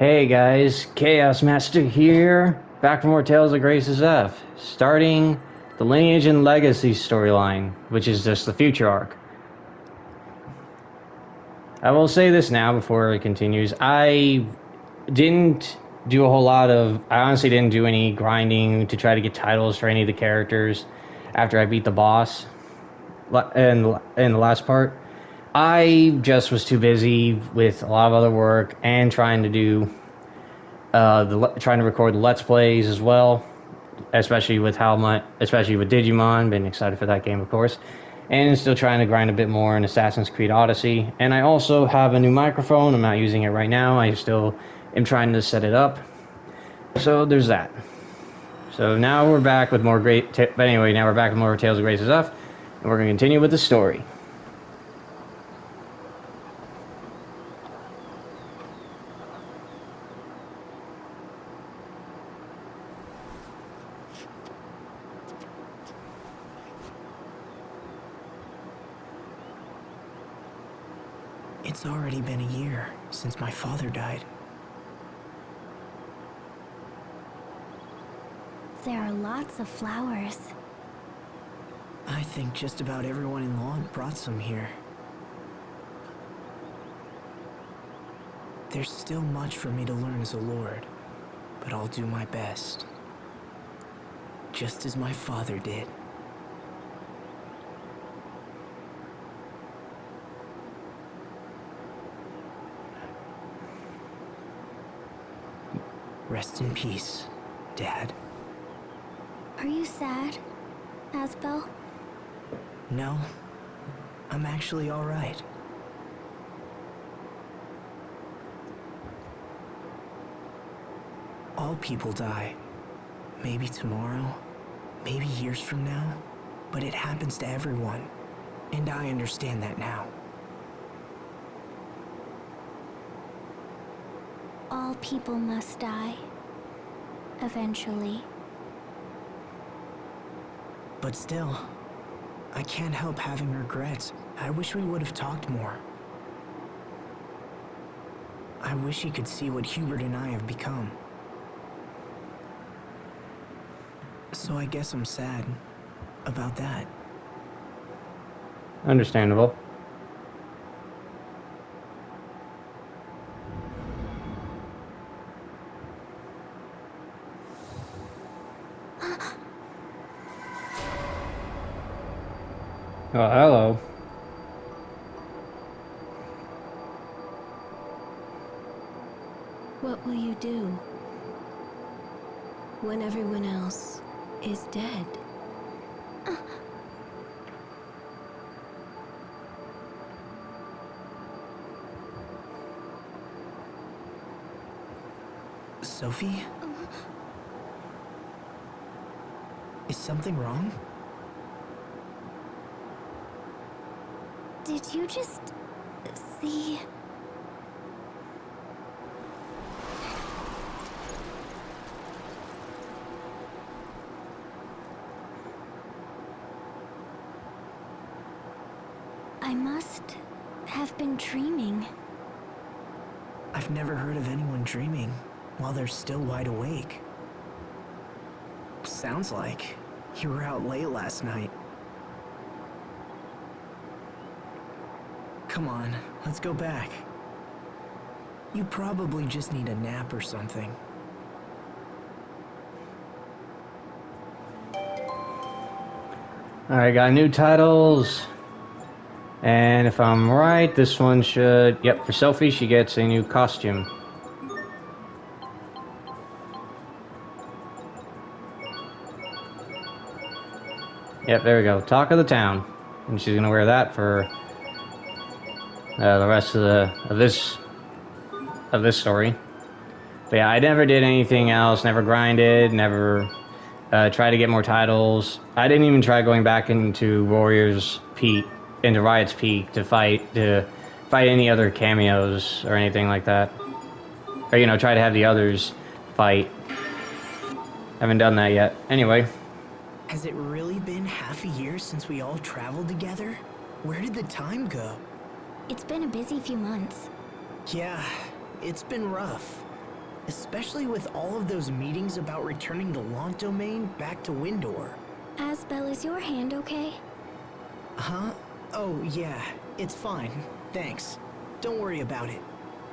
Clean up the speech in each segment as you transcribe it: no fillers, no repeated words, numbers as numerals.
Hey guys, Chaos Master here, back for more Tales of Graces F, starting the Lineage and Legacy storyline, which is just the future arc. I will say this now before it continues. I didn't do a whole lot of. I honestly didn't do any grinding to try to get titles for any of the characters after I beat the boss in the last part. I just was too busy with a lot of other work and trying to do trying to record the Let's Plays as well, especially with Digimon. Been excited for that game, of course, and still trying to grind a bit more in Assassin's Creed Odyssey. And I also have a new microphone. I'm not using it right now. I still am trying to set it up. So there's that. So now we're back with more but anyway, now we're back with more Tales of Graces F, and we're going to continue with the story. It's already been a year since my father died. There are lots of flowers. I think just about everyone in Lahnt brought some here. There's still much for me to learn as a lord, but I'll do my best. Just as my father did. Rest in peace, Dad. Are you sad, Asbel? No, I'm actually all right. All people die. Maybe tomorrow, maybe years from now, but it happens to everyone, and I understand that now. All people must die. Eventually. But still, I can't help having regrets. I wish we would have talked more. I wish he could see what Hubert and I have become. So I guess I'm sad about that. Understandable. Oh, hello. What will you do when everyone else is dead? Sophie? Is something wrong? Did you just see? I must have been dreaming. I've never heard of anyone dreaming while they're still wide awake. Sounds like you were out late last night. Come on, let's go back. You probably just need a nap or something. Alright, got new titles. And if I'm right, this one should... Yep, for Sophie, she gets a new costume. Yep, there we go. Talk of the town. And she's gonna wear that for the rest of this story. But yeah, I never did anything else. Never grinded. Never tried to get more titles. I didn't even try going back into Riot's Peak to fight any other cameos or anything like that. Or try to have the others fight. Haven't done that yet. Anyway. Has it really been half a year since we all traveled together? Where did the time go? It's been a busy few months. Yeah, it's been rough. Especially with all of those meetings about returning the Lahnt domain back to Windor. Asbel, is your hand okay? Huh? Oh, yeah. It's fine. Thanks. Don't worry about it.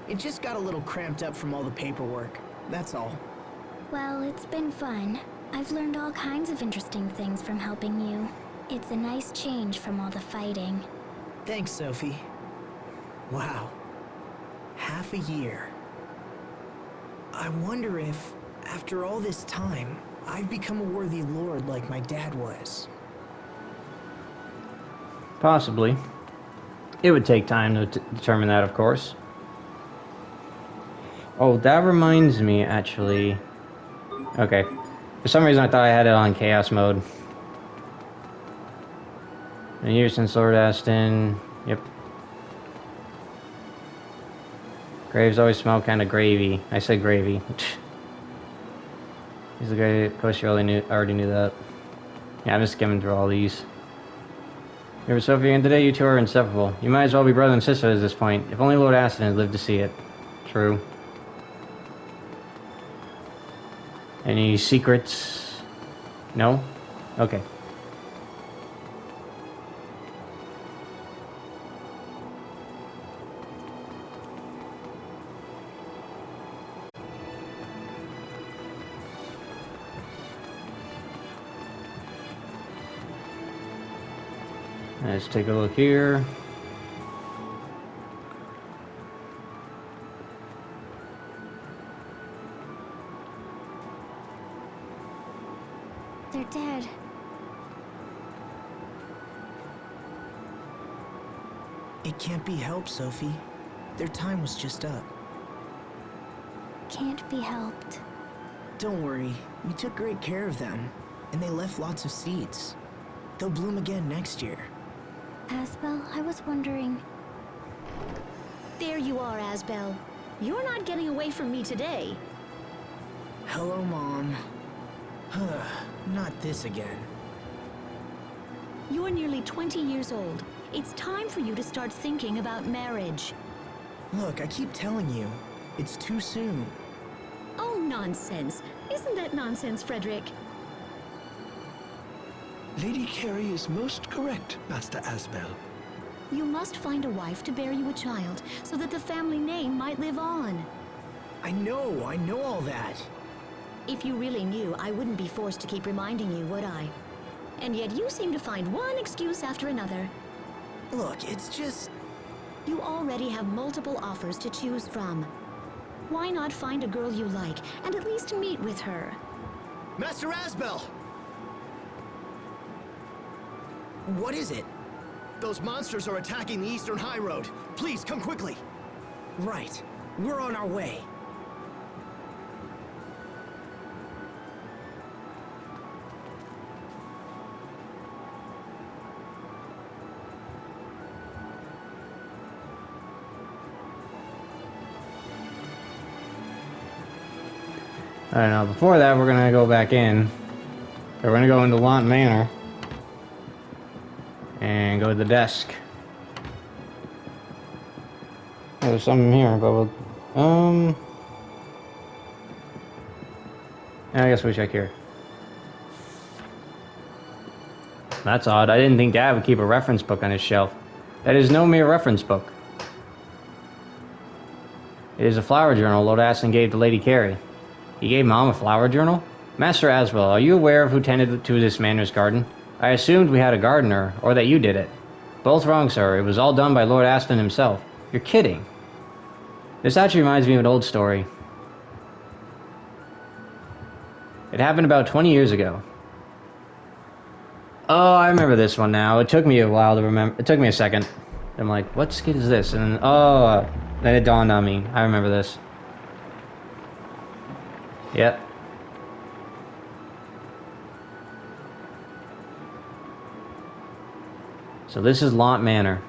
It just got a little cramped up from all the paperwork. That's all. Well, it's been fun. I've learned all kinds of interesting things from helping you. It's a nice change from all the fighting. Thanks, Sophie. Wow. Half a year. I wonder if, after all this time, I've become a worthy lord like my dad was. Possibly. It would take time to determine that, of course. Oh, that reminds me, actually. Okay. For some reason, I thought I had it on chaos mode. A year since Lord Aston. Yep. Graves always smell kind of gravy. I said gravy. He's the guy. Of course, you already knew that. Yeah, I'm just skimming through all these. Here, Sophie, and today you two are inseparable. You might as well be brother and sister at this point. If only Lord Aston had lived to see it. True. Any secrets? No? Okay. Let's take a look here. They're dead. It can't be helped, Sophie. Their time was just up. Can't be helped. Don't worry, we took great care of them, and they left lots of seeds. They'll bloom again next year. Asbel, I was wondering... There you are, Asbel. You're not getting away from me today. Hello, Mom. Not this again. You're nearly 20 years old. It's time for you to start thinking about marriage. Look, I keep telling you, it's too soon. Oh, nonsense. Isn't that nonsense, Frederick? Lady Carey is most correct, Master Asbel. You must find a wife to bear you a child, so that the family name might live on. I know all that. If you really knew, I wouldn't be forced to keep reminding you, would I? And yet you seem to find one excuse after another. Look, it's just... You already have multiple offers to choose from. Why not find a girl you like, and at least meet with her? Master Asbel! What is it? Those monsters are attacking the Eastern High Road. Please, come quickly. Right. We're on our way. I don't know. Before that, we're gonna go back in. We're gonna go into Lahnt Manor. And go to the desk. Oh, there's something here, but we'll... I guess we'll check here. That's odd. I didn't think Dad would keep a reference book on his shelf. That is no mere reference book. It is a flower journal Lord Aston gave to Lady Carey. He gave Mom a flower journal? Master Asbel, are you aware of who tended to this manor's garden? I assumed we had a gardener, or that you did it. Both wrong, sir. It was all done by Lord Aston himself. You're kidding. This actually reminds me of an old story. It happened about 20 years ago. Oh, I remember this one now. It took me a while to remember. It took me a second. I'm like, what skit is this? And then, oh, then it dawned on me. I remember this. Yep. So this is Lahnt Manor.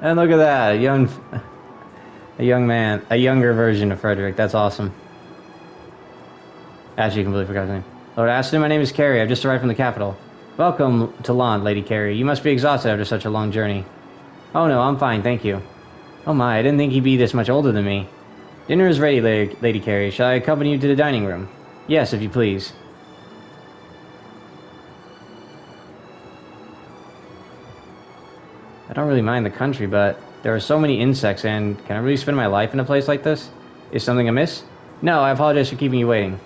And look at that, a young man, a younger version of Frederick. That's awesome. Actually, completely forgot his name. Lord Aston, my name is Carrie. I've just arrived from the capital. Welcome to Lahnt, Lady Carrie. You must be exhausted after such a long journey. Oh no, I'm fine, thank you. Oh my, I didn't think he'd be this much older than me. Dinner is ready, Lady Carrie. Shall I accompany you to the dining room? Yes, if you please. I don't really mind the country, but there are so many insects, and can I really spend my life in a place like this? Is something amiss? No, I apologize for keeping you waiting.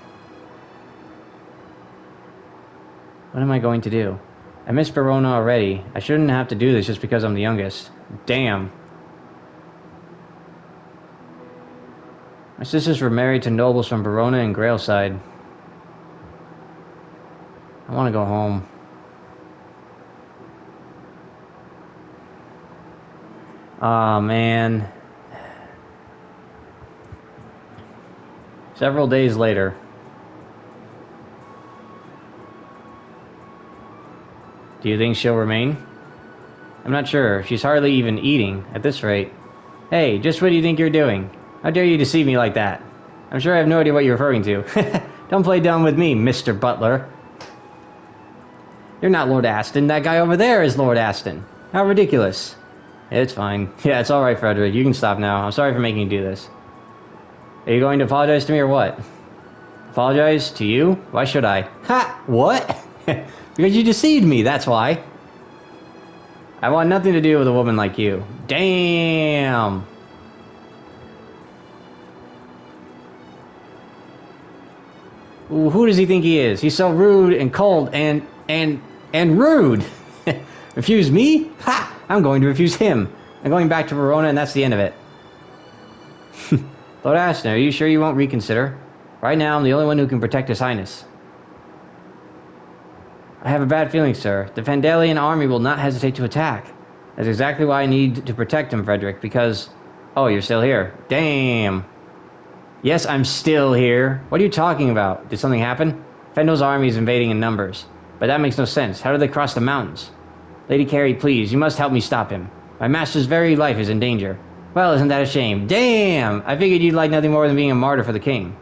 What am I going to do? I miss Verona already. I shouldn't have to do this just because I'm the youngest. Damn. My sisters were married to nobles from Verona and Grailside. I want to go home. Aw, man. Several days later. Do you think she'll remain? I'm not sure. She's hardly even eating, at this rate. Hey, just what do you think you're doing? How dare you deceive me like that? I'm sure I have no idea what you're referring to. Don't play dumb with me, Mr. Butler. You're not Lord Aston. That guy over there is Lord Aston. How ridiculous. It's fine. Yeah, it's alright, Frederick. You can stop now. I'm sorry for making you do this. Are you going to apologize to me or what? Apologize to you? Why should I? Ha! What? Because you deceived me, that's why. I want nothing to do with a woman like you. Damn! Ooh, who does he think he is? He's so rude and cold and rude! Refuse me? Ha! I'm going to refuse him. I'm going back to Verona and that's the end of it. Lord Aston, are you sure you won't reconsider? Right now, I'm the only one who can protect His Highness. I have a bad feeling, sir. The Fendelian army will not hesitate to attack. That's exactly why I need to protect him, Frederick, because... Oh, you're still here. Damn. Yes, I'm still here. What are you talking about? Did something happen? Fendel's army is invading in numbers. But that makes no sense. How did they cross the mountains? Lady Carrie, please, you must help me stop him. My master's very life is in danger. Well, isn't that a shame? Damn! I figured you'd like nothing more than being a martyr for the king.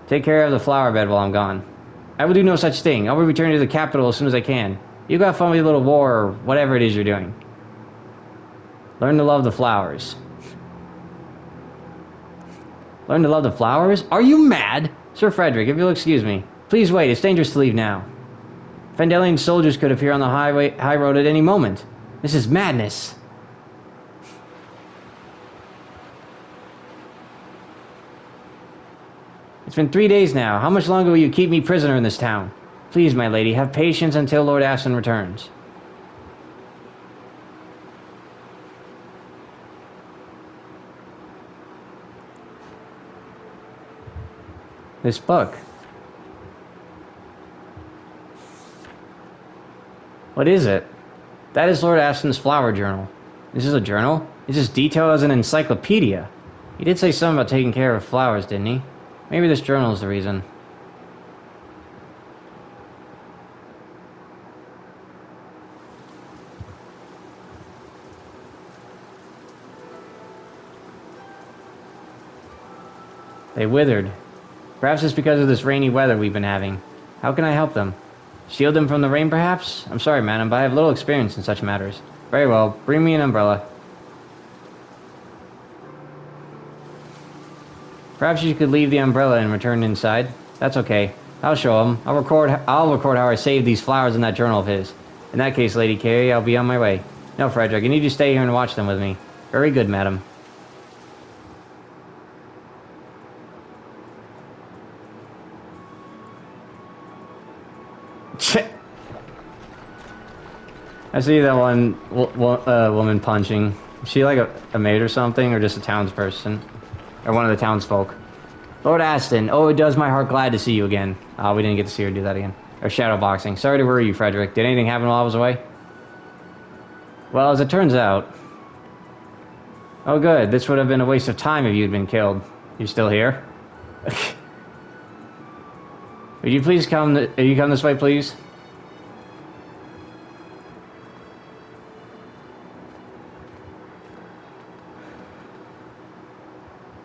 Take care of the flower bed while I'm gone. I will do no such thing. I will return to the capital as soon as I can. You go have fun with your little war or whatever it is you're doing. Learn to love the flowers. Learn to love the flowers? Are you mad? Sir Frederick, if you'll excuse me. Please wait, it's dangerous to leave now. Fendelian soldiers could appear on the high road at any moment. This is madness. It's been 3 days now. How much longer will you keep me prisoner in this town? Please, my lady, have patience until Lord Aston returns. This book. What is it? That is Lord Aston's flower journal. This is a journal? It's as detailed as an encyclopedia. He did say something about taking care of flowers, didn't he? Maybe this journal is the reason. They withered. Perhaps it's because of this rainy weather we've been having. How can I help them? Shield them from the rain, perhaps? I'm sorry, madam, but I have little experience in such matters. Very well, bring me an umbrella. Perhaps you could leave the umbrella and return inside. That's okay. I'll show him. I'll record how I saved these flowers in that journal of his. In that case, Lady Carrie, I'll be on my way. No, Frederick, I need you to stay here and watch them with me. Very good, madam. I see that one woman punching. Is she like a maid or something, or just a townsperson? Or one of the townsfolk? Lord Aston, oh, it does my heart glad to see you again. We didn't get to see her do that again. Or shadowboxing. Sorry to worry you, Frederick. Did anything happen while I was away? Well, as it turns out... Oh, good. This would have been a waste of time if you'd been killed. You still here? Would you please come... you come this way, please?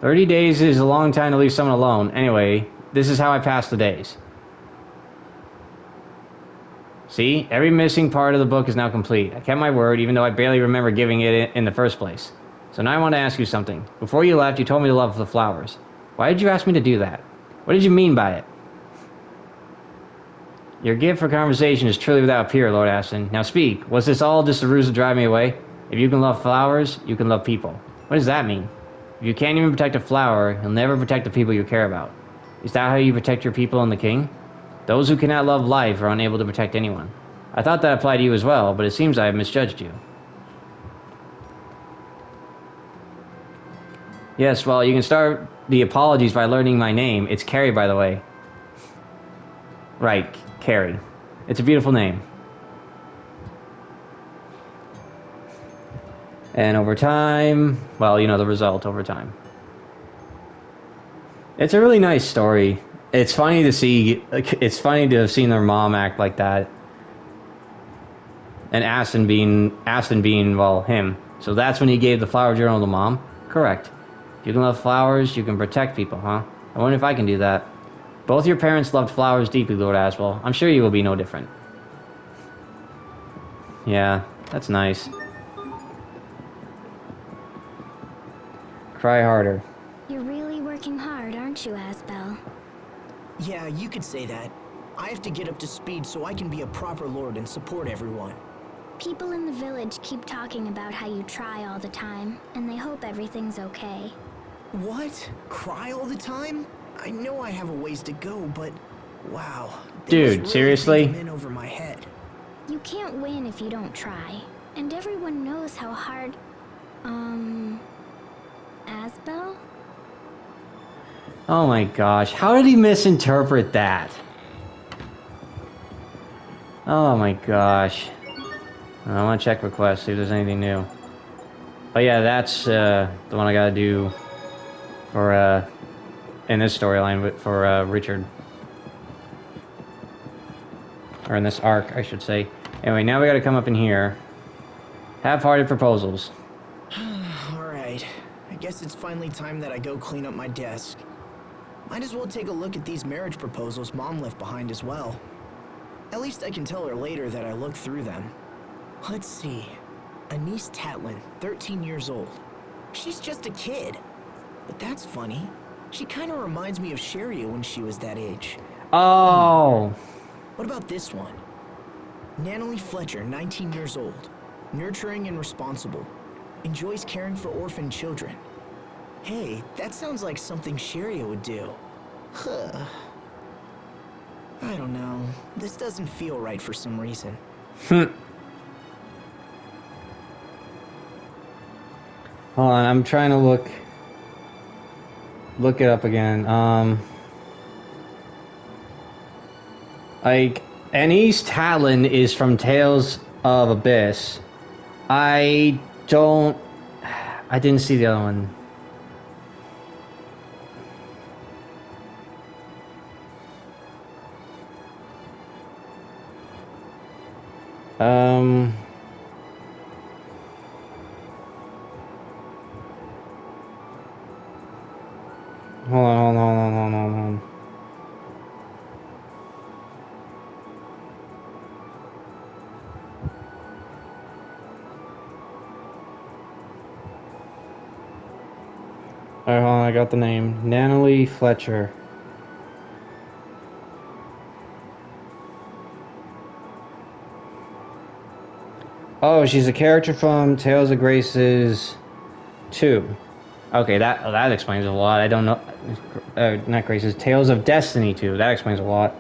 30 days is a long time to leave someone alone. Anyway, this is how I pass the days. See? Every missing part of the book is now complete. I kept my word, even though I barely remember giving it in the first place. So now I want to ask you something. Before you left, you told me to love the flowers. Why did you ask me to do that? What did you mean by it? Your gift for conversation is truly without peer, Lord Aston. Now speak. Was this all just a ruse to drive me away? If you can love flowers, you can love people. What does that mean? If you can't even protect a flower, you'll never protect the people you care about. Is that how you protect your people and the king? Those who cannot love life are unable to protect anyone. I thought that applied to you as well, but it seems I have misjudged you. Yes, well, you can start the apologies by learning my name. It's Carrie, by the way. Right, Carrie. It's a beautiful name. And over time, well, you know the result over time. It's a really nice story. It's funny to see, it's funny to have seen their mom act like that. And Aston being, well, him. So that's when he gave the flower journal to Mom? Correct. If you can love flowers, you can protect people, huh? I wonder if I can do that. Both your parents loved flowers deeply, Lord Asbel. I'm sure you will be no different. Yeah, that's nice. Cry harder. You're really working hard, aren't you, Asbel? Yeah, you could say that. I have to get up to speed so I can be a proper lord and support everyone. People in the village keep talking about how you try all the time, and they hope everything's okay. What? Cry all the time? I know I have a ways to go, but wow. Dude, really seriously? think I'm in over my head. You can't win if you don't try, and everyone knows how hard... Asbel? Oh my gosh, how did he misinterpret that? Oh my gosh. I want to check requests, see if there's anything new. But yeah, that's the one I gotta do for, in this storyline for Richard. Or in this arc, I should say. Anyway, now we gotta come up in here. Half-hearted proposals. Alright, I guess it's finally time that I go clean up my desk. Might as well take a look at these marriage proposals Mom left behind as well. At least I can tell her later that I looked through them. Let's see. Anise Tatlin, 13 years old. She's just a kid. But that's funny. She kind of reminds me of Sharia when she was that age. Oh! What about this one? Natalie Fletcher, 19 years old. Nurturing and responsible. Enjoys caring for orphan children. Hey, that sounds like something Sharia would do. Huh. I don't know. This doesn't feel right for some reason. Hold on, I'm trying to look it up again. Like, Anise Tatlin is from Tales of Abyss. I didn't see the other one. Hold on. Alright, hold on, I got the name. Natalie Fletcher. Oh, she's a character from Tales of Graces 2. Okay, that explains a lot. I don't know. Not Graces. Tales of Destiny 2. That explains a lot.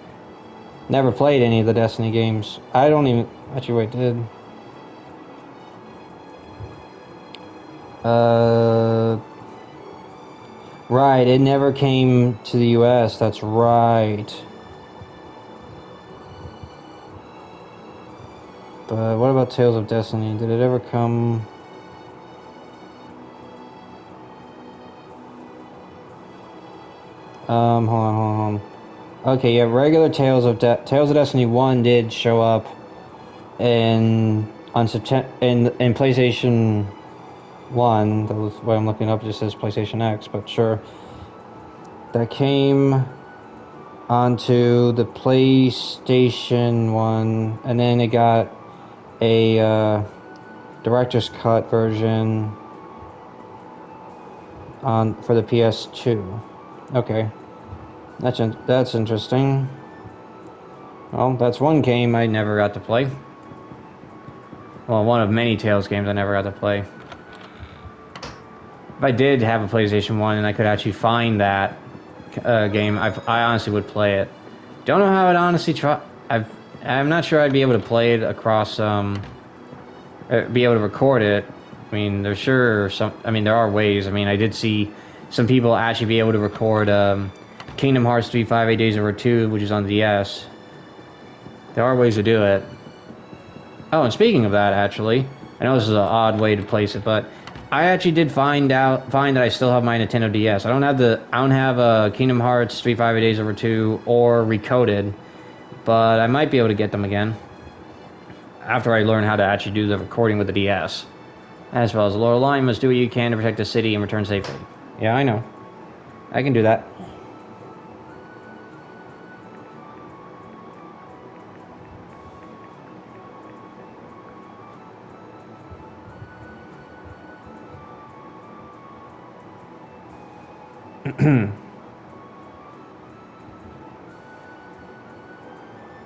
Never played any of the Destiny games. I don't even... Actually, wait, did... Right, it never came to the US. That's right. But what about Tales of Destiny? Did it ever come... Hold on. Okay, yeah, regular Tales of Destiny 1 did show up on September in PlayStation 1. That was what I'm looking up. It just says PlayStation X, but sure. That came onto the PlayStation 1, and then it got a director's cut version on for the PS2. Okay, that's interesting. Well, that's one game I never got to play. Well, one of many Tales games I never got to play. If I did have a PlayStation 1 and I could actually find that game, I honestly would play it. Don't know how I'd honestly try. I'm not sure I'd be able to play it across, be able to record it. I mean, there's sure some. I mean, there are ways. I mean, I did see some people actually be able to record Kingdom Hearts 3 5 8 Days Over 2, which is on the DS. There are ways to do it. Oh, and speaking of that, actually, I know this is an odd way to place it, but I actually did find that I still have my Nintendo DS. I don't have Kingdom Hearts 3 5 8 Days Over 2 or Recoded, but I might be able to get them again after I learn how to actually do the recording with the DS. As well as the Lord Lion must do what you can to protect the city and return safely. Yeah, I know. I can do that.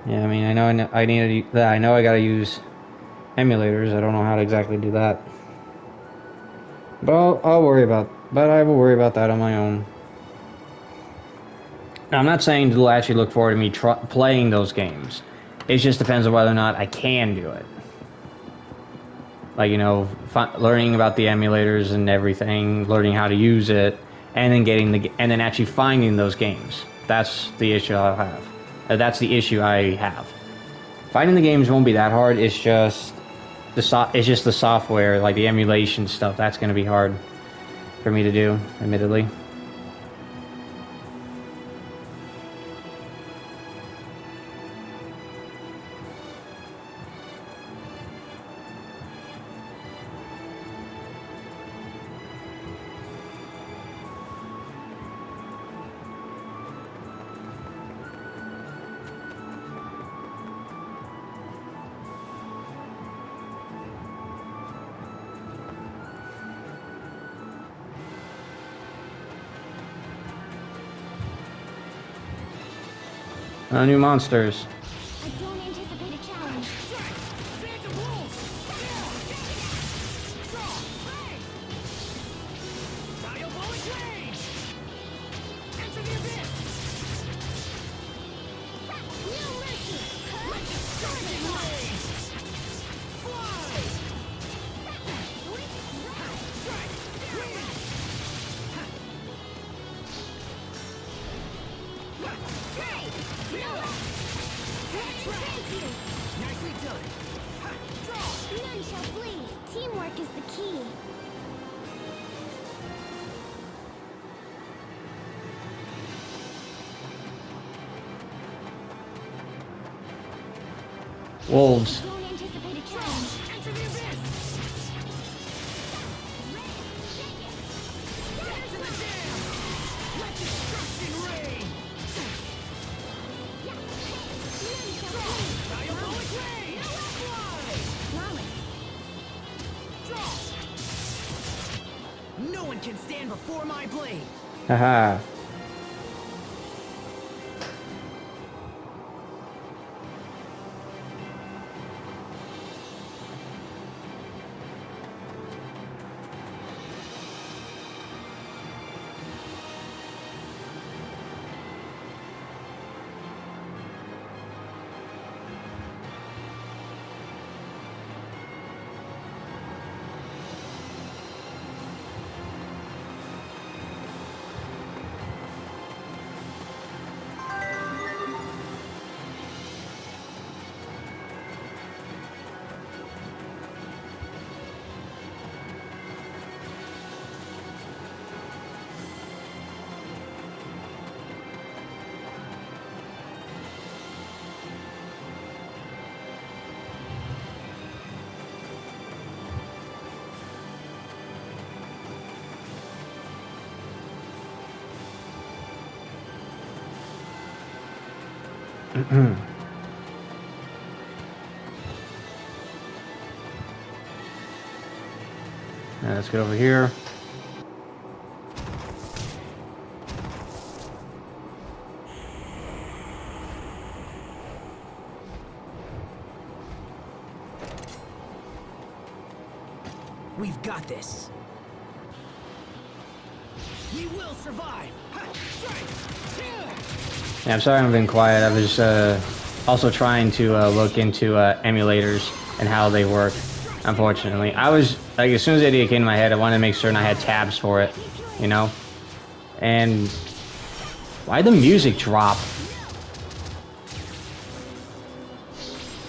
Yeah, I mean, I know I gotta use emulators. I don't know how to exactly do that. But I will worry about that on my own. Now, I'm not saying to actually look forward to me playing those games. It just depends on whether or not I can do it. Like, you know, learning about the emulators and everything, learning how to use it, and then actually finding those games. That's the issue I'll have. That's the issue I have. Finding the games won't be that hard. It's just the software, like the emulation stuff. That's going to be hard for me to do, admittedly. New monsters. I don't anticipate a challenge. None shall flee. Teamwork is the key. Wolves. Don't anticipate a challenge. Enter the abyss. Let destruction reign. No one can stand before my blade. Haha. Now let's get over here. We've got this. We will survive. Yeah, I'm sorry I've been quiet. I was also trying to look into emulators and how they work. Unfortunately, I was like, as soon as the idea came to my head, I wanted to make certain I had tabs for it, you know. And why'd the music drop?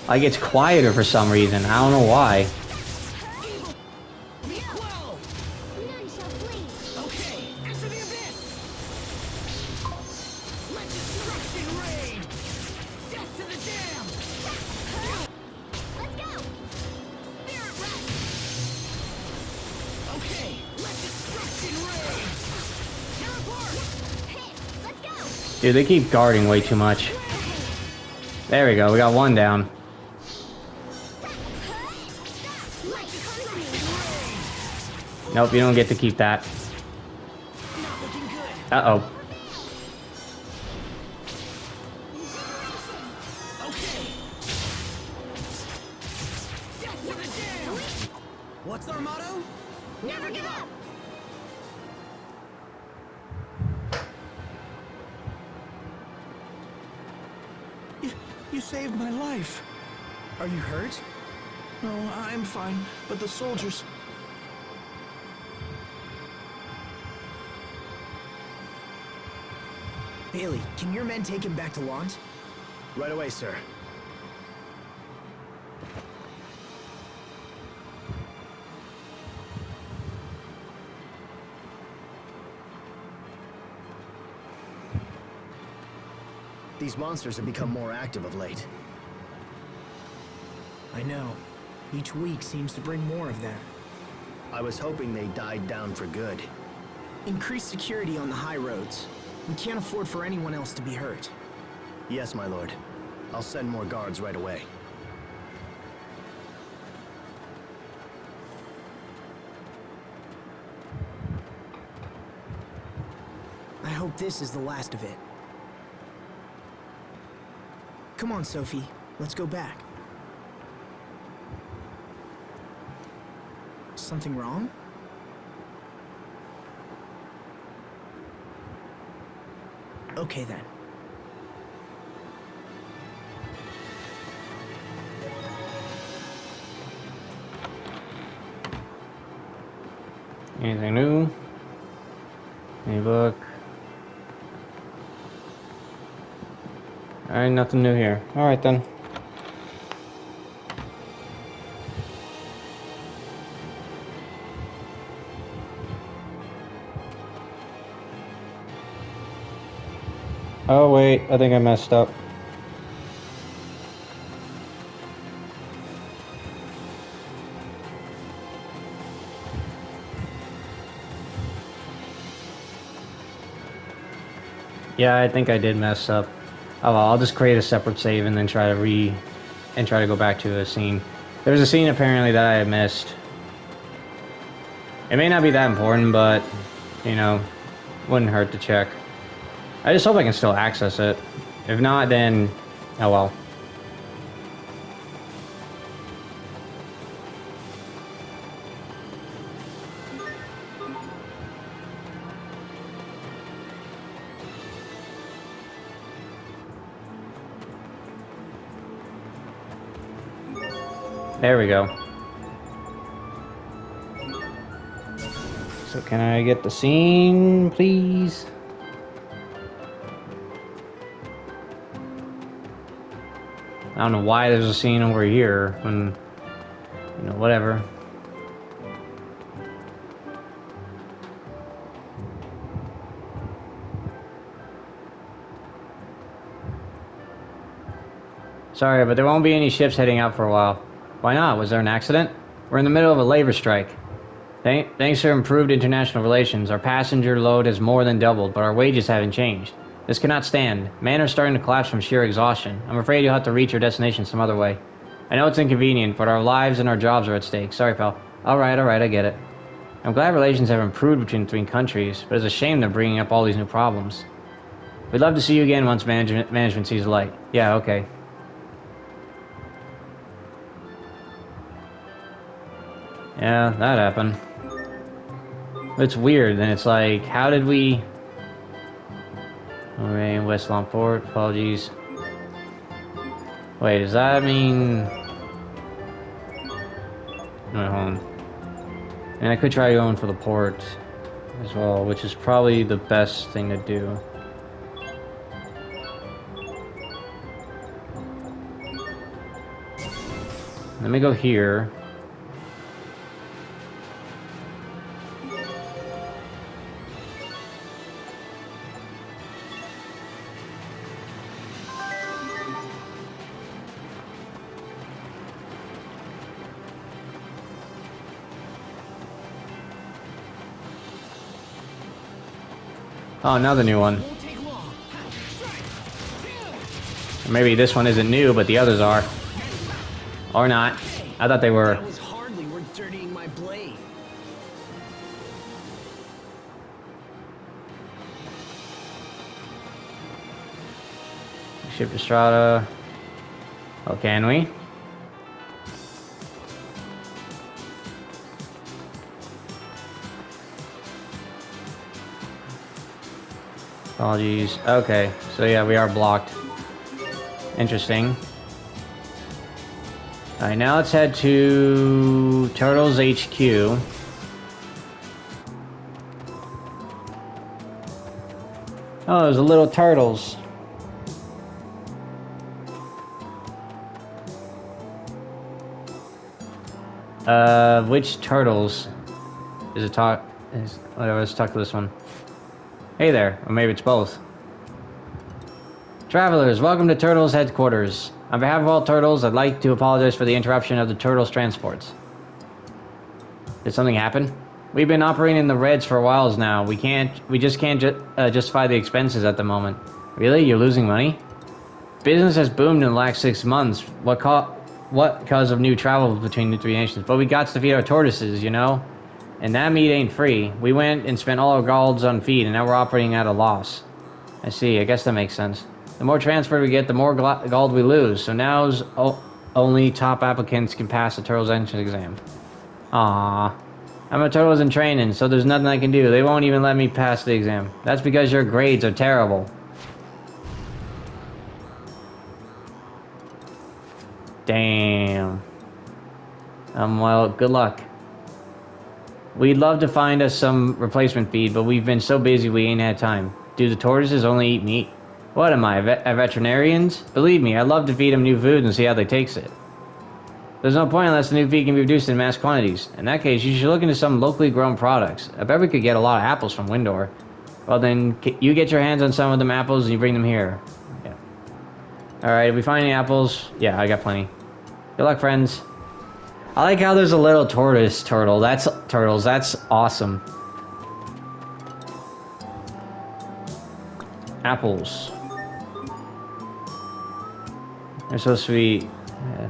Like, it's quieter for some reason. I don't know why. Dude, they keep guarding way too much. There we go, we got one down. Nope, you don't get to keep that. Uh-oh. What's our motto? Never give up! You saved my life. Are you hurt? No, I'm fine, but the soldiers... Bailey, can your men take him back to Lahnt? Right away, sir. These monsters have become more active of late. I know. Each week seems to bring more of them. I was hoping they died down for good. Increase security on the high roads. We can't afford for anyone else to be hurt. Yes, my lord. I'll send more guards right away. I hope this is the last of it. Come on, Sophie. Let's go back. Something wrong? Okay then. Anything new? Any book? Alright, nothing new here. Alright then. Oh wait, I think I messed up. Yeah, I think I did mess up. Oh well, I'll just create a separate save and then try to go back to a scene. There's a scene apparently that I had missed. It may not be that important, but you know, wouldn't hurt to check. I just hope I can still access it. If not, then oh well. There we go. So can I get the scene, please? I don't know why there's a scene over here when, you know, whatever. Sorry, but there won't be any ships heading out for a while. Why not? Was there an accident? We're in the middle of a labor strike. Thanks to improved international relations, our passenger load has more than doubled, but our wages haven't changed. This cannot stand. Men are starting to collapse from sheer exhaustion. I'm afraid you'll have to reach your destination some other way. I know it's inconvenient, but our lives and our jobs are at stake. Sorry, pal. Alright, I get it. I'm glad relations have improved between the three countries, but it's a shame they're bringing up all these new problems. We'd love to see you again once management sees the light. Yeah, okay. Yeah, that happened. It's weird, and it's like, how did we... Alright, West Longport, apologies. Wait, does that mean... Wait, hold on. And I could try going for the port as well, which is probably the best thing to do. Let me go here. Oh, another new one. Maybe this one isn't new, but the others are. Or not. I thought they were. That was hardly worth dirtying my blade. Ship to Strahta. Oh, can we? Apologies. Okay, so yeah, we are blocked. Interesting. Alright, now let's head to Turtles HQ. Oh, there's a little turtles. Which turtles? Is it talk? Whatever, let's talk to this one. Hey there, or maybe it's both. Travelers, welcome to Turtles headquarters. On behalf of all turtles, I'd like to apologize for the interruption of the turtles' transports. Did something happen? We've been operating in the reds for a while now. We just can't justify the expenses at the moment. Really? You're losing money? Business has boomed in the last 6 months. What cause of new travel between the three nations? But we got to feed our tortoises, you know? And that meat ain't free. We went and spent all our golds on feed, and now we're operating at a loss. I see. I guess that makes sense. The more transfer we get, the more gold we lose. So now's only top applicants can pass the turtles entrance exam. Aww. I'm a turtles in training, so there's nothing I can do. They won't even let me pass the exam. That's because your grades are terrible. Damn. Well, good luck. We'd love to find us some replacement feed, but we've been so busy we ain't had time. Do the tortoises only eat meat? What am I, a veterinarians? Believe me, I'd love to feed them new food and see how they takes it. There's no point unless the new feed can be produced in mass quantities. In that case, you should look into some locally grown products. I bet we could get a lot of apples from Windor. Well then, you get your hands on some of them apples and you bring them here. Yeah. Alright, if we find any apples, yeah, I got plenty. Good luck, friends. I like how there's a little turtle. That's awesome. Apples. They're so sweet. Yeah,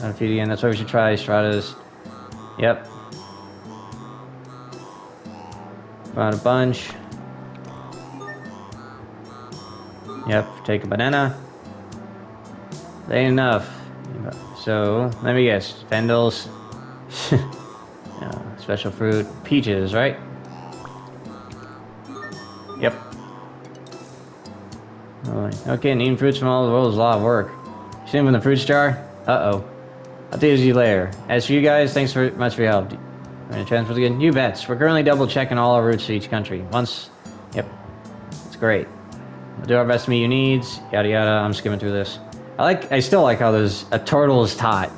not a feed again. That's why we should try Strahta's. Yep. Found a bunch. Yep. Take a banana. They ain't enough. So let me guess. Fendels. Special fruit. Peaches, right? Yep. Okay, and eating fruits from all over the world is a lot of work. See him in the fruits jar? Uh-oh. I'll take you later. As for you guys, thanks much for your help. We're gonna transfer again? You bets. We're currently double-checking all our routes to each country. Yep. It's great. We'll do our best to meet your needs. Yada yada. I'm skimming through this. I still like how there's a turtle is taught.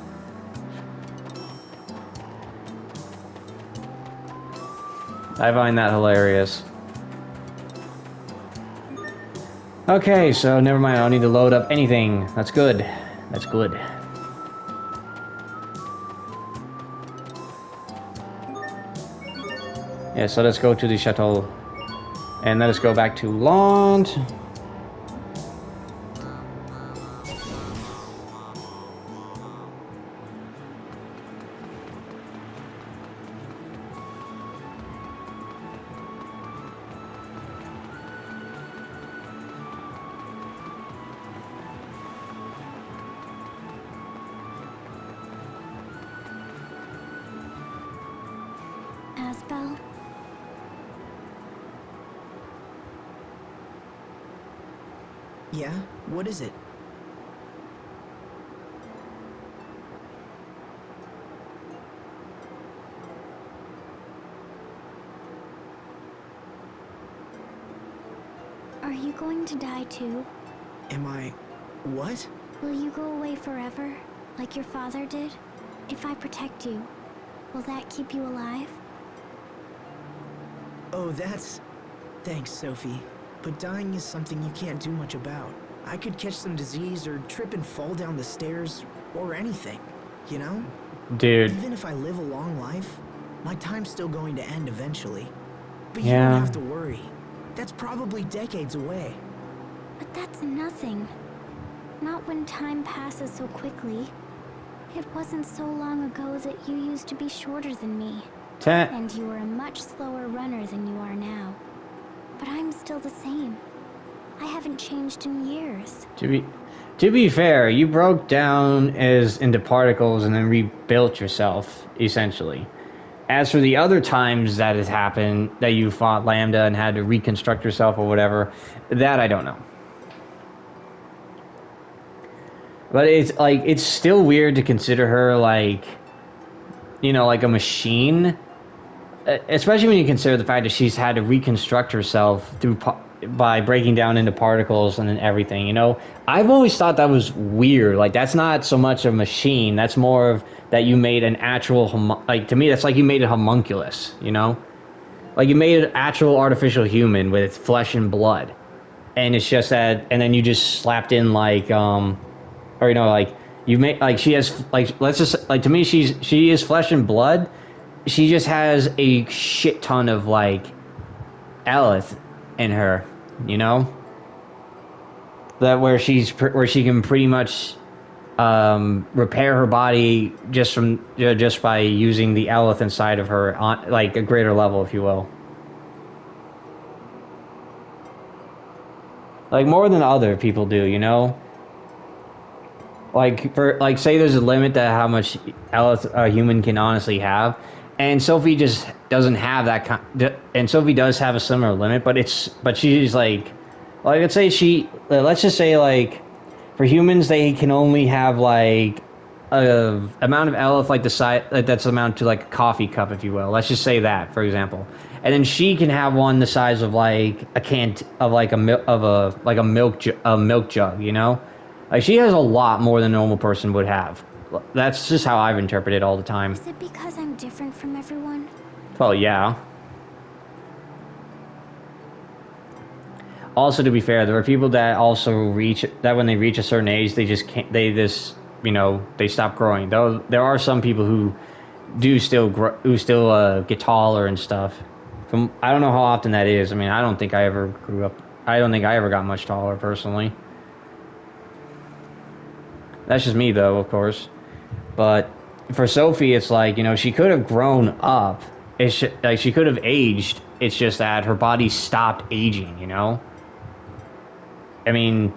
I find that hilarious. Okay, so never mind. I don't need to load up anything. That's good. That's good. Yeah, so let's go to the chateau. And let us go back to Lahnt. Asbel? Yeah? What is it? Are you going to die too? Am I... what? Will you go away forever, like your father did? If I protect you, will that keep you alive? Oh, that's... Thanks, Sophie. But dying is something you can't do much about. I could catch some disease or trip and fall down the stairs, or anything, you know? Dude. Even if I live a long life, my time's still going to end eventually. But you Yeah. don't have to worry. That's probably decades away. But that's nothing. Not when time passes so quickly. It wasn't so long ago that you used to be shorter than me. And you were a much slower runner than you are now. But I'm still the same. I haven't changed in years. To be fair, you broke down as into particles and then rebuilt yourself, essentially. As for the other times that has happened, that you fought Lambda and had to reconstruct yourself or whatever, that I don't know. But it's like, it's still weird to consider her like, you know, like a machine. Especially when you consider the fact that she's had to reconstruct herself by breaking down into particles and then everything, you know? I've always thought that was weird. Like, that's not so much a machine. That's more of that you made an actual, like, to me, that's like you made a homunculus, you know? Like, you made an actual artificial human with flesh and blood. And it's just that, and then you just slapped in, like, or, you know, like, you make, like, she has, like, let's just, like, to me, she is flesh and blood. She just has a shit ton of, like, Elith in her, you know? That where she can pretty much repair her body just by using the Elith inside of her on, like, a greater level, if you will. Like, more than other people do, you know? Like, say there's a limit to how much Elith a human can honestly have. And Sophie just doesn't have that and Sophie does have a similar limit, but she's like let's just say, like, for humans, they can only have, like, a amount of Elith, like, the size, like, that's amount to, like, a coffee cup, if you will. Let's just say that, for example. And then she can have one the size of, like, a can of, like, a milk jug, you know? Like, she has a lot more than a normal person would have. That's just how I've interpreted it all the time. Is it because I'm different from everyone? Well, yeah. Also, to be fair, there are people that also when they reach a certain age, they just can't, you know, they stop growing. Though there are some people who do still get taller and stuff. I don't know how often that is. I mean, I don't think I ever got much taller, personally. That's just me, though, of course. But for Sophie, it's like, you know, she could have grown up. Like, she could have aged. It's just that her body stopped aging, you know? I mean,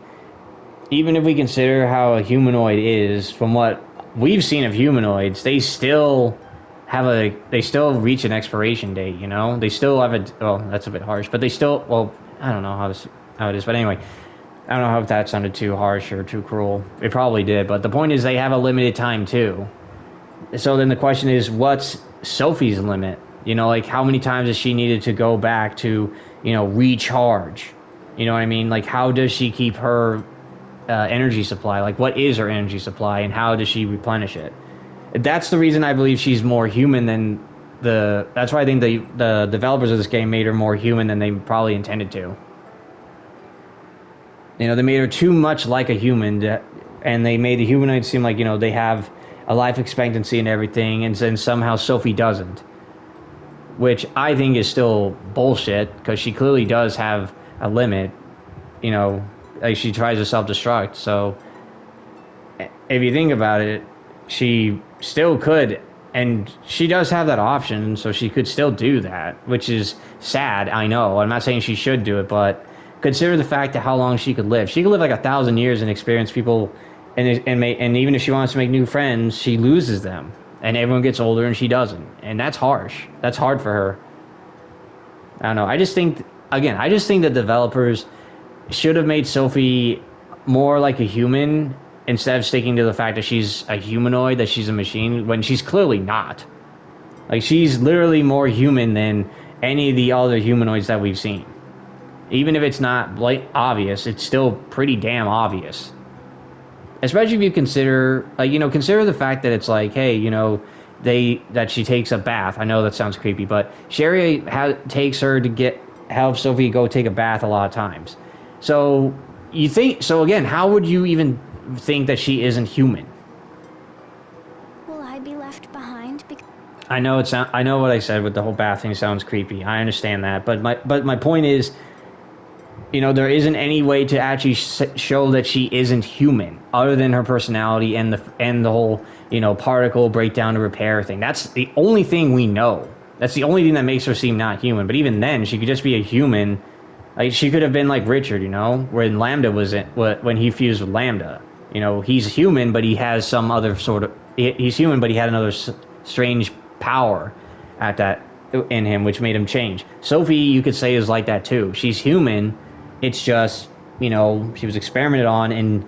even if we consider how a humanoid is, from what we've seen of humanoids, they still reach an expiration date, you know? They still have well, that's a bit harsh, but they still, well, I don't know how it is, but anyway, I don't know if that sounded too harsh or too cruel. It probably did, but the point is they have a limited time too. So then the question is, what's Sophie's limit? You know, like, how many times has she needed to go back to, you know, recharge? You know what I mean? Like, how does she keep her energy supply? Like, what is her energy supply, and how does she replenish it? That's the reason I believe she's more human than that's why I think the developers of this game made her more human than they probably intended to. You know, they made her too much like a human, and they made the humanoids seem like, you know, they have a life expectancy and everything, and then somehow Sophie doesn't. Which I think is still bullshit, because she clearly does have a limit. You know, like, she tries to self-destruct, so if you think about it, she still could, and she does have that option, so she could still do that, which is sad, I know. I'm not saying she should do it, but consider the fact that how long she could live. She could live like 1,000 years and experience people, and even if she wants to make new friends, she loses them. and everyone gets older and she doesn't, and that's harsh. That's hard for her. I don't know. I just think the developers should have made Sophie more like a human instead of sticking to the fact that she's a humanoid, that she's a machine, when she's clearly not. Like, she's literally more human than any of the other humanoids that we've seen. Even if it's not obvious, it's still pretty damn obvious. Especially if you consider, consider the fact that it's like, hey, that she takes a bath. I know that sounds creepy, but Sherry takes her to help Sophie go take a bath a lot of times. So again, how would you even think that she isn't human? Will I be left behind? I know I know what I said with the whole bath thing sounds creepy. I understand that, but my point is, there isn't any way to actually show that she isn't human other than her personality and the whole, particle breakdown to repair thing. That's the only thing we know. That's the only thing that makes her seem not human. But even then, she could just be a human. Like, she could have been like Richard, when Lambda when he fused with Lambda. He's human, but he has some other sort of. He's human, but he had another strange power in him, which made him change. Sophie, you could say, is like that too. She's human. It's just, she was experimented on and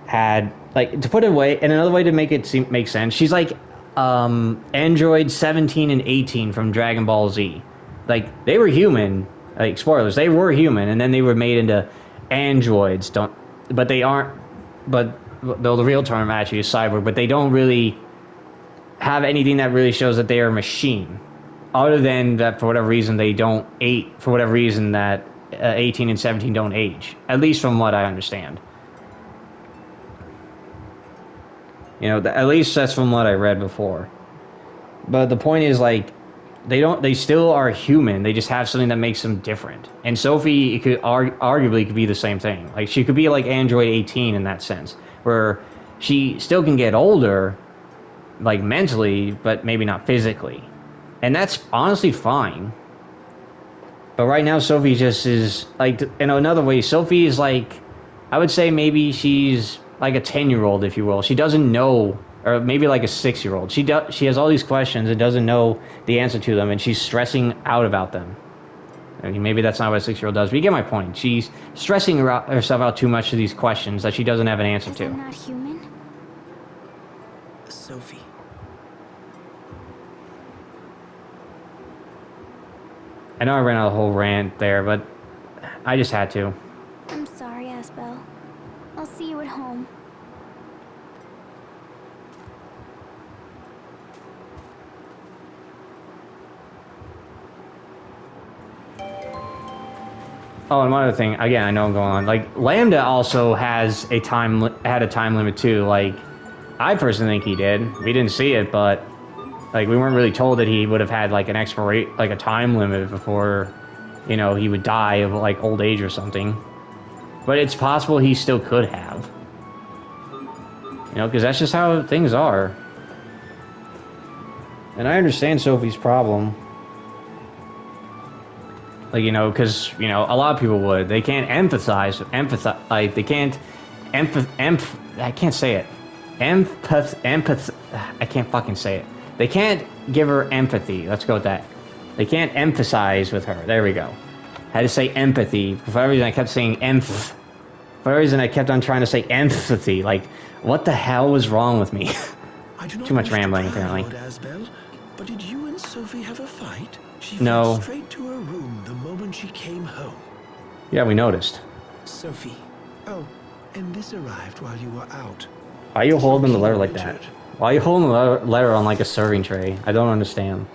had, to put it away, and another way to make it make sense, she's like Android 17 and 18 from Dragon Ball Z. Like, they were human, spoilers, they were human, and then they were made into androids, but they aren't, but though the real term actually is cyborg, but they don't really have anything that really shows that they are a machine, other than that for whatever reason they don't for whatever reason that 18 and 17 don't age, at least from what I understand. At least that's from what I read before. But the point is, they still are human. They just have something that makes them different. And Sophie arguably could be the same thing. Like, she could be like Android 18 in that sense, where she still can get older, mentally, but maybe not physically. And that's honestly fine. But right now, Sophie just is, in another way, Sophie is I would say maybe she's like a 10-year-old, if you will. She doesn't know, or maybe like a 6-year-old. She has all these questions and doesn't know the answer to them, and she's stressing out about them. I mean, maybe that's not what a 6-year-old does, but you get my point. She's stressing herself out too much to these questions that she doesn't have an answer to. I'm not human? Sophie. I know I ran out of the whole rant there, but I just had to. I'm sorry, Asbel. I'll see you at home. Oh, and one other thing, again, I know I'm going on. Lambda also had a time limit too. I personally think he did. We didn't see it, but we weren't really told that he would have had an a time limit before, he would die of old age or something. But it's possible he still could have. Because that's just how things are. And I understand Sophie's problem. Because, a lot of people would. They can't empathize, they can't I can't say it. I can't fucking say it. They can't give her empathy. Let's go with that. They can't emphasize with her. There we go. I had to say empathy. For some reason, I kept saying For some reason, I kept on trying to say empathy. What the hell was wrong with me? Too much rambling, apparently. Lord Asbel, but did you and Sophie have a fight? She No. went straight to her room the moment she came home. Yeah, we noticed. Sophie. Oh, and this arrived while you were out. Why are you holding the letter like that? Richard. Why are you holding the letter on a serving tray? I don't understand.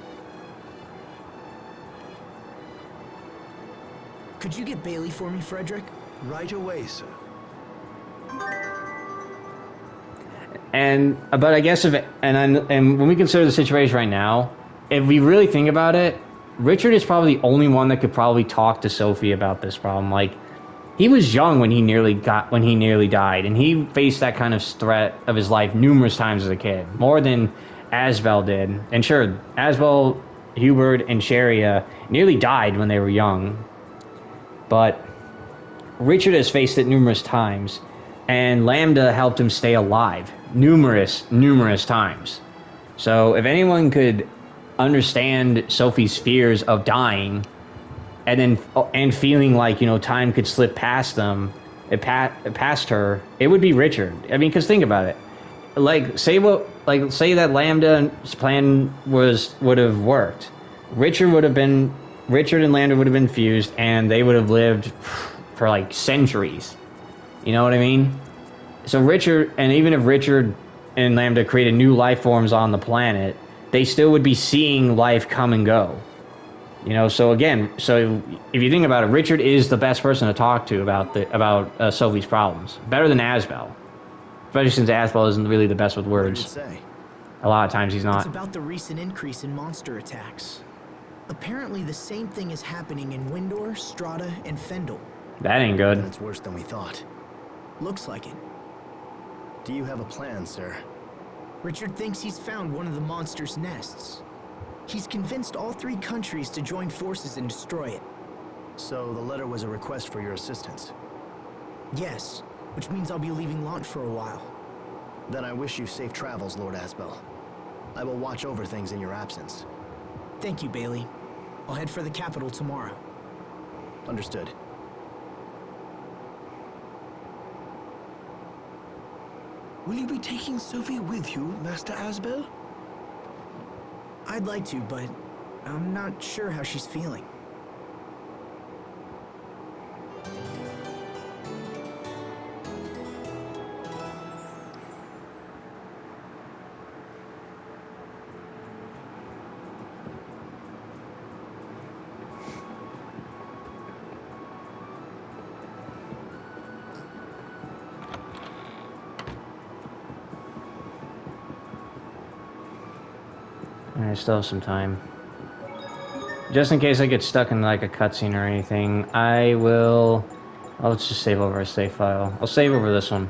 Could you get Bailey for me, Frederick? Right away, sir. But I guess and when we consider the situation right now, if we really think about it, Richard is probably the only one that could probably talk to Sophie about this problem. He was young when he nearly died, and he faced that kind of threat of his life numerous times as a kid, more than Asbel did. And sure, Asbel, Hubert, and Sharia nearly died when they were young, but Richard has faced it numerous times, and Lambda helped him stay alive numerous times. So if anyone could understand Sophie's fears of dying, and feeling like, you know, time could slip past them, past her, it would be Richard. I mean, because think about it. Say that Lambda's plan would have worked. Richard and Lambda would have been fused, and they would have lived for like centuries. You know what I mean? So even if Richard and Lambda created new life forms on the planet, they still would be seeing life come and go. You know, so if you think about it, Richard is the best person to talk to about Sophie's problems. Better than Asbel. Especially since Asbel isn't really the best with words. What did it say? A lot of times he's not. It's about the recent increase in monster attacks. Apparently the same thing is happening in Windor, Strahta, and Fendel. That ain't good. It's worse than we thought. Looks like it. Do you have a plan, sir? Richard thinks he's found one of the monster's nests. He's convinced all 3 countries to join forces and destroy it. So the letter was a request for your assistance? Yes, which means I'll be leaving Lahnt for a while. Then I wish you safe travels, Lord Asbel. I will watch over things in your absence. Thank you, Bailey. I'll head for the capital tomorrow. Understood. Will you be taking Sophie with you, Master Asbel? I'd like to, but I'm not sure how she's feeling. I still have some time. Just in case I get stuck in like a cutscene or anything, I'll just save over a save file. I'll save over this one.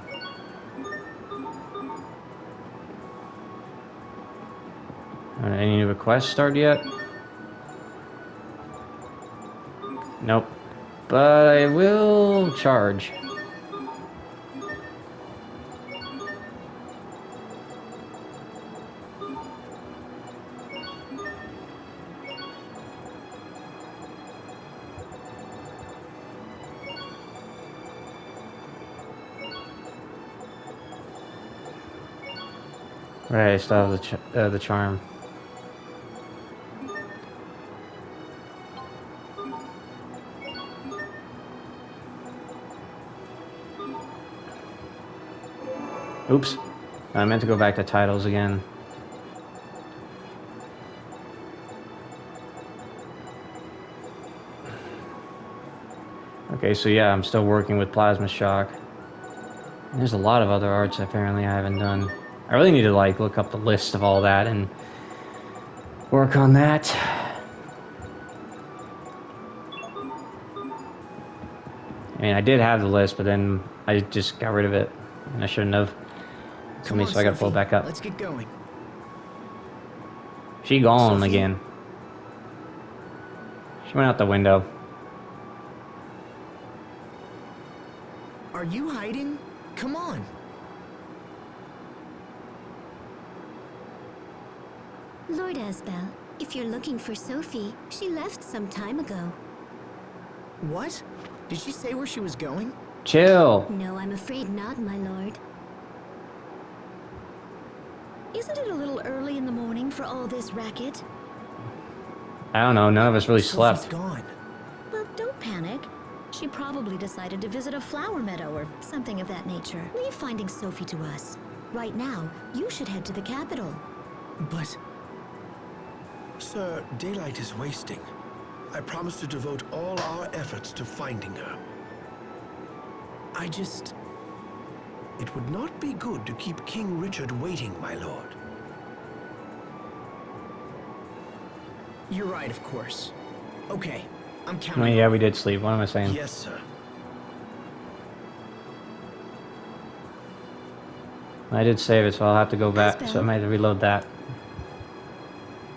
Any new requests start yet? Nope. But I will charge. Right, I still have the charm. Oops. I meant to go back to titles again. Okay, so yeah, I'm still working with Plasma Shock. There's a lot of other arts apparently I haven't done. I really need to like look up the list of all that and work on that. I mean, I did have the list, but then I just got rid of it, and I shouldn't have. Come on, So I gotta pull it back up. Let's get going. She gone Sophie? again. She went out the window. Are you hiding? Come on. Lord Asbel, if you're looking for Sophie, she left some time ago. What? Did she say where she was going? Chill. No, I'm afraid not, my lord. Isn't it a little early in the morning for all this racket? I don't know. None of us really Sophie's slept. gone. Well, don't panic. She probably decided to visit a flower meadow or something of that nature. Leave finding Sophie to us. Right now, you should head to the capital. But Sir, daylight is wasting. I promise to devote all our efforts to finding her. It would not be good to keep King Richard waiting, my lord. you're right, of course. Okay, I'm I counting. mean, yeah, we did sleep. What am I saying? Yes, sir. I did save it, so I'll have to go back. So I might have to reload that.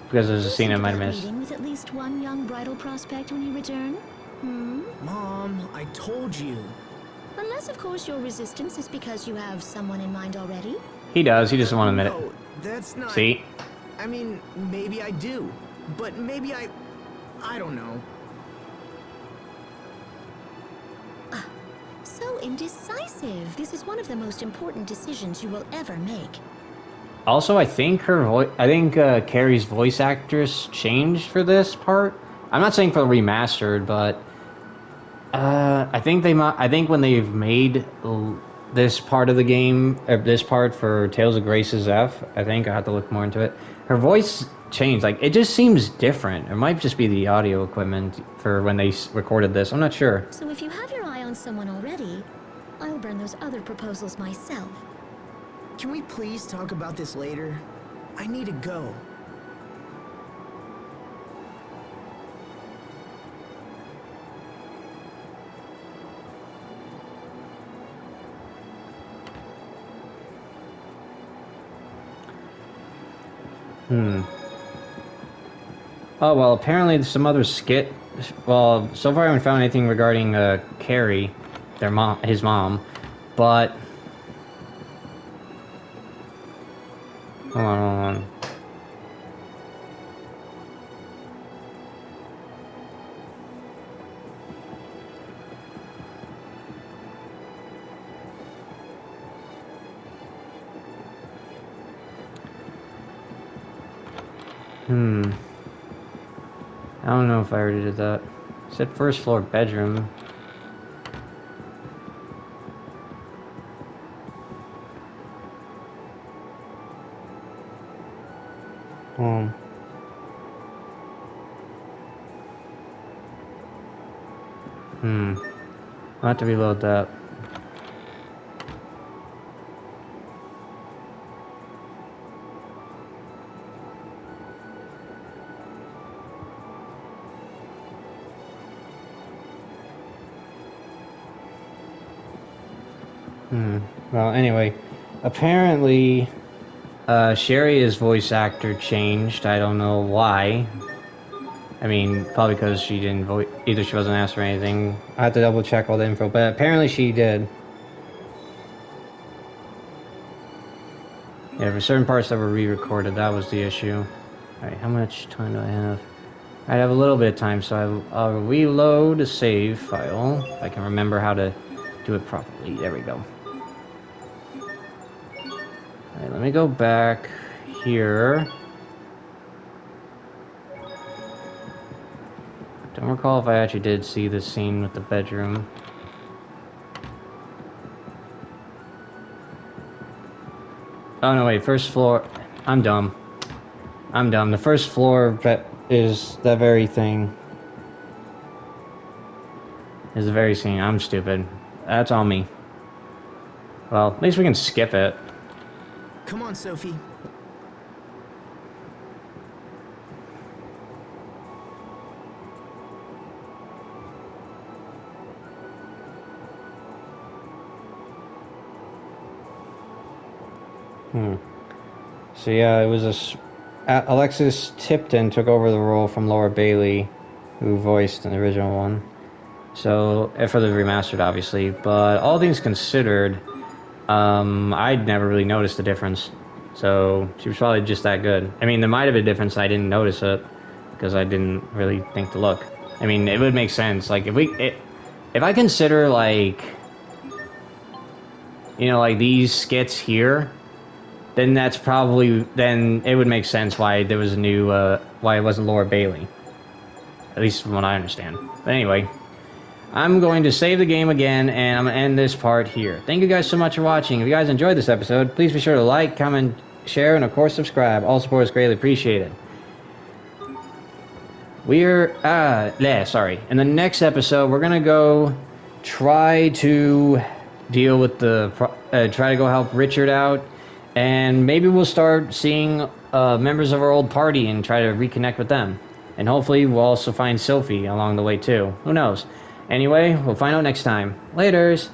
Because there's a scene I might have missed. Meeting with at least one young bridal prospect when you return? Mom, I told you. Unless, of course, your resistance is because you have someone in mind already. He does. He doesn't want to admit it. No, that's not. See? I mean, maybe I do. But maybe I don't know. So indecisive. This is one of the most important decisions you will ever make. Also, I think Carrie's voice actress changed for this part. I'm not saying for the remastered, but I think when they've made this part of the game, or this part for Tales of Grace's F, I think I have to look more into it. Her voice changed. Like, it just seems different. It might just be the audio equipment for when they recorded this. I'm not sure. So if you have your eye on someone already, I'll burn those other proposals myself. Can we please talk about this later? I need to go. Oh, well, apparently some other skit... Well, so far I haven't found anything regarding Carrie, his mom, but... Hold on. I don't know if I already did that. It said first floor bedroom. I'll have to reload that. Well, anyway, apparently, Sherry's voice actor changed. I don't know why. I mean, probably because she didn't vote. Either she wasn't asked or anything. I have to double check all the info, but apparently she did. Yeah, for certain parts that were re-recorded, that was the issue. Alright, how much time do I have? I have a little bit of time, so I'll reload a save file. If I can remember how to do it properly. There we go. Alright, let me go back here. Don't recall if I actually did see this scene with the bedroom. Oh no, wait, first floor. I'm dumb. The first floor is that very thing. Is the very scene. I'm stupid. That's on me. Well, at least we can skip it. Come on, Sophie. So yeah, it was Alexis Tipton took over the role from Laura Bailey, who voiced the original one. So, for the remastered, obviously. But all things considered, I'd never really noticed the difference. So, she was probably just that good. I mean, there might have been a difference, I didn't notice it, because I didn't really think to look. I mean, it would make sense. Like, if I consider, like, you know, like these skits here, then then it would make sense why there was a new, why it wasn't Laura Bailey. At least from what I understand. But anyway, I'm going to save the game again, and I'm going to end this part here. Thank you guys so much for watching. If you guys enjoyed this episode, please be sure to like, comment, share, and of course subscribe. All support is greatly appreciated. Sorry. In the next episode, we're going to go try to deal with try to go help Richard out. And maybe we'll start seeing members of our old party and try to reconnect with them. And hopefully we'll also find Sophie along the way too. Who knows? Anyway, we'll find out next time. Laters!